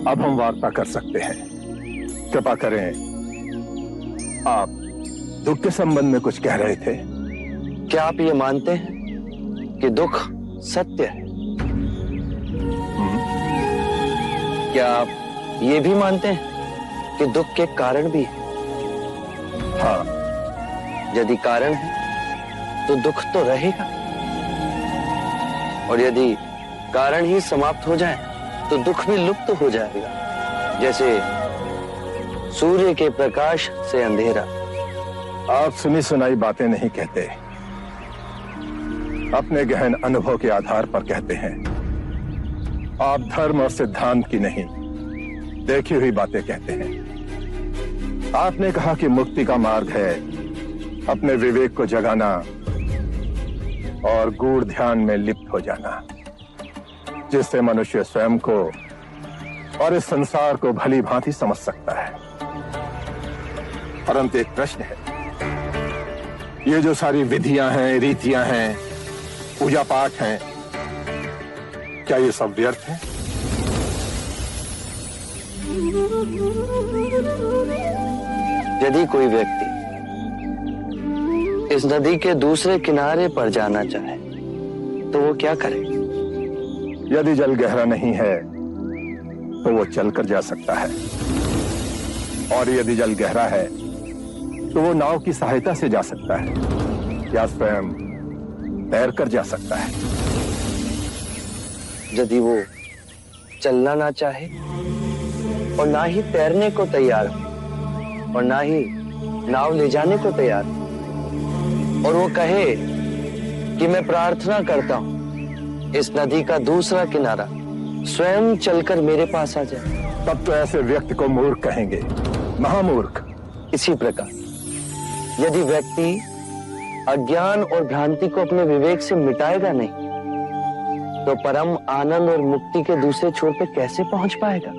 अब हम वार्ता कर सकते हैं। कृपा करें, आप दुख के संबंध में कुछ कह रहे थे। क्या आप ये मानते हैं कि दुख सत्य है? क्या आप ये भी मानते हैं कि दुख के कारण भी है? हाँ। यदि कारण है तो दुख तो रहेगा, और यदि कारण ही समाप्त हो जाए तो दुख भी लुप्त हो जाएगा, जैसे सूर्य के प्रकाश से अंधेरा। आप सुनी सुनाई बातें नहीं कहते, अपने गहन अनुभव के आधार पर कहते हैं। आप धर्म और सिद्धांत की नहीं, देखी हुई बातें कहते हैं। आपने कहा कि मुक्ति का मार्ग है अपने विवेक को जगाना और गूढ़ ध्यान में लिप्त हो जाना, जिससे मनुष्य स्वयं को और इस संसार को भली भांति समझ सकता है। परंतु एक प्रश्न है, ये जो सारी विधियां हैं, रीतियां हैं, पूजा पाठ हैं, क्या ये सब व्यर्थ है? यदि कोई व्यक्ति इस नदी के दूसरे किनारे पर जाना चाहे तो वो क्या करे? यदि जल गहरा नहीं है तो वो चलकर जा सकता है, और यदि जल गहरा है तो वो नाव की सहायता से जा सकता है या स्वयं तैरकर जा सकता है। यदि वो चलना ना चाहे और ना ही तैरने को तैयार हो और ना ही नाव ले जाने को तैयार हो, और वो कहे कि मैं प्रार्थना करता हूं इस नदी का दूसरा किनारा स्वयं चलकर मेरे पास आ जाए, तब तो ऐसे व्यक्ति को मूर्ख कहेंगे, महामूर्ख। इसी प्रकार यदि व्यक्ति अज्ञान और भ्रांति को अपने विवेक से मिटाएगा नहीं तो परम आनंद और मुक्ति के दूसरे छोर पे कैसे पहुंच पाएगा?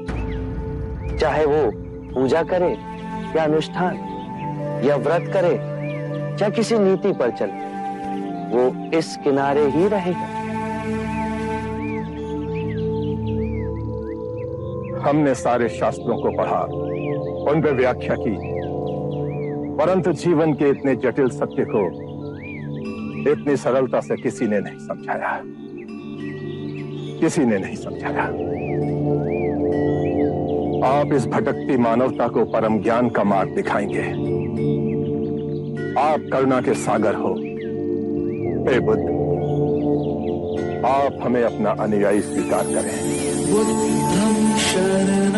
चाहे वो पूजा करे या अनुष्ठान या व्रत करे या किसी नीति पर चले, वो इस किनारे ही रहेगा। हमने सारे शास्त्रों को पढ़ा, उन पर व्याख्या की, परंतु जीवन के इतने जटिल सत्य को इतनी सरलता से किसी ने नहीं समझाया, किसी ने नहीं समझाया। आप इस भटकती मानवता को परम ज्ञान का मार्ग दिखाएंगे। आप करुणा के सागर हो। हे बुद्ध, आप हमें अपना अनुयायी स्वीकार करें। बुद्धं शरणं